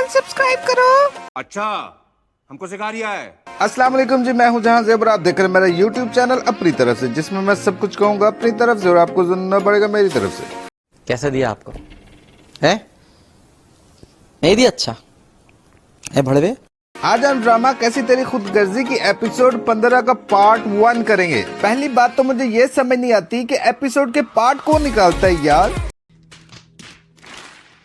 Subscribe करो। अच्छा, हमको सिखा रिया है। अस्सलाम वालेकुम जी, मैं हूं जहां ज़ेब और आप देख रहे हैं मेरा यूट्यूब चैनल अपनी तरफ से, जिसमें मैं सब कुछ कहूंगा अपनी तरफ से और आपको सुनना पड़ेगा मेरी तरफ से। कैसे दिया आपको है? नहीं दिया? अच्छा है भड़वे। आज हम ड्रामा कैसी तेरी खुदगर्जी की एपिसोड 15 का पार्ट 1 करेंगे। पहली बात तो मुझे ये समझ नहीं आती कि एपिसोड के पार्ट कौन निकालता है यार।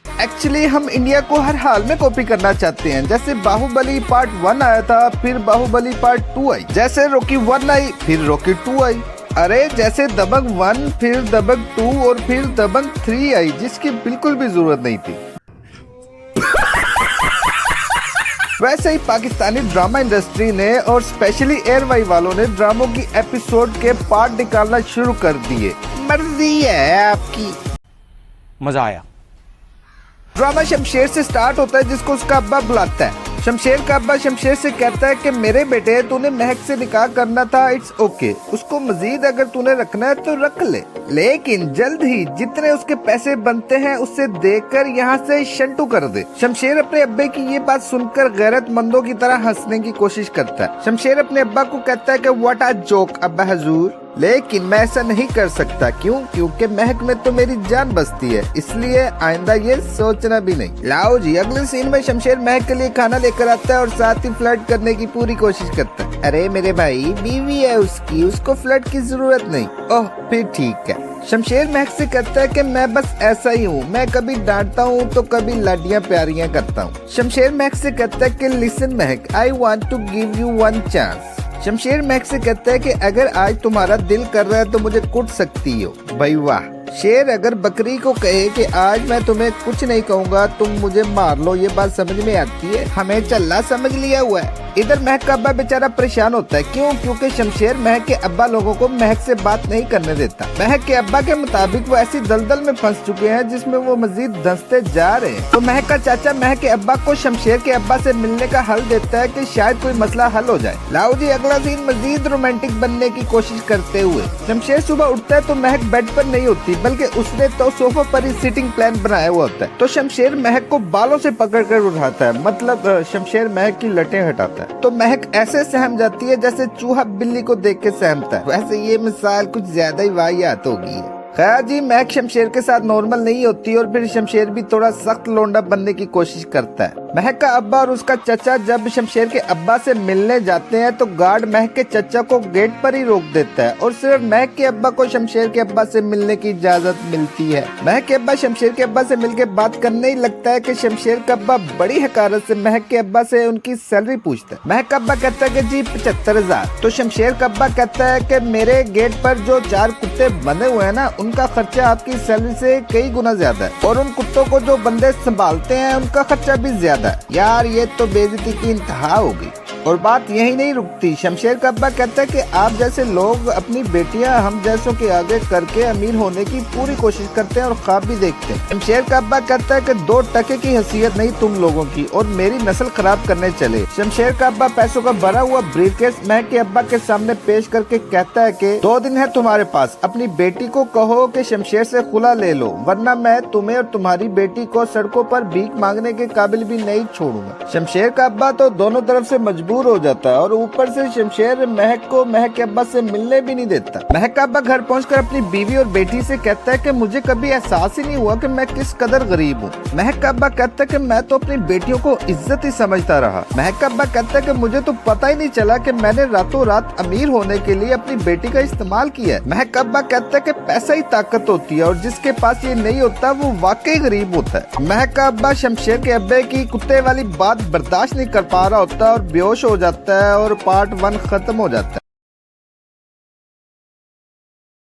एक्चुअली हम इंडिया को हर हाल में कॉपी करना चाहते हैं। जैसे बाहुबली पार्ट 1 आया था, फिर बाहुबली पार्ट 2 आई, जैसे रॉकी 1 आई, फिर रॉकी 2 आई। अरे जैसे दबंग 1, फिर दबंग 2 और फिर दबंग 3 आई, जिसकी बिल्कुल भी जरूरत नहीं थी। वैसे ही पाकिस्तानी ड्रामा इंडस्ट्री ने और स्पेशली एयरवाई वालों ने ड्रामों की एपिसोड के पार्ट निकालना शुरू कर दिए। मर्जी है आपकी। मजा आया। ड्रामा शमशेर से स्टार्ट होता है, जिसको उसका अब्बा बुलाता है। शमशेर का अब्बा शमशेर से कहता है कि मेरे बेटे तूने महक से निकाह करना था, इट्स ओके, उसको मजीद अगर तूने रखना है तो रख ले, लेकिन जल्द ही जितने उसके पैसे बनते हैं उससे देकर यहाँ से शंटू कर दे। शमशेर अपने अब्बे की ये बात सुनकर गैरतमंदों की तरह हंसने की कोशिश करता है। शमशेर अपने अब्बा को कहता है कि व्हाट अ जोक अब्बा हजूर, लेकिन मैं ऐसा नहीं कर सकता। क्यों? क्योंकि महक में तो मेरी जान बसती है, इसलिए आइंदा ये सोचना भी नहीं। लाओ जी, अगले सीन में शमशेर महक के लिए खाना लेकर आता है और साथ ही फ्लर्ट करने की पूरी कोशिश करता है। अरे मेरे भाई, बीवी है उसकी, उसको फ्लर्ट की जरूरत नहीं। ओह फिर ठीक है। शमशेर महक से कहता है कि मैं बस ऐसा ही हूँ, मैं कभी डांटता हूँ तो कभी लाडियाँ प्यारियाँ करता हूँ। शमशेर महक से कहता है कि listen Mahak, I want to give you one chance. Shamsher Mahak से कहता है कि अगर आज तुम्हारा दिल कर रहा है तो मुझे कुट सकती हो। भाई वाह। शेर अगर बकरी को कहे कि आज मैं तुम्हें कुछ नहीं कहूँगा, तुम मुझे मार लो, ये बात समझ में आती है? हमें चल्ला समझ लिया हुआ है। इधर महक का अब्बा बेचारा परेशान होता है। क्यों? क्योंकि शमशेर महक के अब्बा लोगों को महक से बात नहीं करने देता। महक के अब्बा के मुताबिक वो ऐसी दलदल में फंस चुके हैं जिसमें वो मजीद धंसते जा रहे हैं। तो महक का चाचा महक के अब्बा को शमशेर के अब्बा से मिलने का हल देता है कि शायद कोई मसला हल हो जाए। लाओ जी, अगला सीन मजीद रोमांटिक बनने की कोशिश करते हुए। शमशेर सुबह उठता है तो महक बेड पर नहीं होती, बल्कि उसने तो सोफा पर ही सिटिंग प्लान बनाया हुआ होता है। तो शमशेर महक को बालों से पकड़कर उठाता है, मतलब शमशेर महक की लटें हटाता है। तो महक ऐसे सहम जाती है जैसे चूहा बिल्ली को देख के सहमता है। वैसे ये मिसाल कुछ ज्यादा ही वाहियात हो गई है। खैर जी, महक शमशेर के साथ नॉर्मल नहीं होती और फिर शमशेर भी थोड़ा सख्त लोंडा बनने की कोशिश करता है। महक का अब्बा और उसका चचा जब शमशेर के अब्बा से मिलने जाते हैं तो गार्ड महक के चचा को गेट पर ही रोक देता है और सिर्फ महक के अब्बा को शमशेर के अब्बा से मिलने की इजाजत मिलती है। महक के अब्बा शमशेर के अब्बा से मिलकर बात करने ही लगता है कि शमशेर का अब्बा बड़ी हकारत से महक के अब्बा से उनकी सैलरी पूछता है। महक का अब्बा कहता है कि जी 75,000। तो शमशेर का अब्बा कहता है कि मेरे गेट पर जो 4 कुत्ते बंधे हुए हैं ना, उनका खर्चा आपकी सैलरी से कई गुना ज्यादा है, और उन कुत्तों को जो बंदे संभालते हैं उनका खर्चा भी ज्यादा है। यार ये तो बेइज्जती की इंतहा हो गई। और बात यही नहीं रुकती। शमशेर का अब्बा कहता है कि आप जैसे लोग अपनी बेटियां हम जैसों के आगे करके अमीर होने की पूरी कोशिश करते हैं और ख्वाब भी देखते हैं। शमशेर का अब्बा कहता है कि 2 टके की हैसियत नहीं तुम लोगों की, और मेरी नस्ल खराब करने चले। शमशेर का अब्बा पैसों का भरा हुआ ब्रीफकेस महक के अब्बा के सामने पेश करके कहता है कि 2 दिन है तुम्हारे पास, अपनी बेटी को कहो कि शमशेर से खुला ले लो, वरना मैं तुम्हें और तुम्हारी बेटी को सड़कों पर भीख मांगने के काबिल भी नहीं छोड़ूंगा। शमशेर का अब्बा तो दोनों तरफ से मजबूर हो जाता है और ऊपर से शमशेर महक को महक के अब्बा से मिलने भी नहीं देता। महक का अब्बा घर पहुंचकर अपनी बीवी और बेटी से कहता है कि मुझे कभी एहसास ही नहीं हुआ कि मैं किस कदर गरीब हूँ। महक का अब्बा कहता है कि मैं तो अपनी बेटियों को इज्जत ही समझता रहा। महक का अब्बा कहता है कि मुझे तो पता ही नहीं चला कि मैंने रातों रात अमीर होने के लिए अपनी बेटी का इस्तेमाल किया है। महक का अब्बा कहता है कि पैसा ही ताकत होती है और जिसके पास ये नहीं होता वो वाकई गरीब होता है। महक का अब्बा शमशेर के अब्बे की कुत्ते वाली बात बर्दाश्त नहीं कर पा रहा होता और बेहोश हो जाता है और पार्ट 1 खत्म हो जाता है।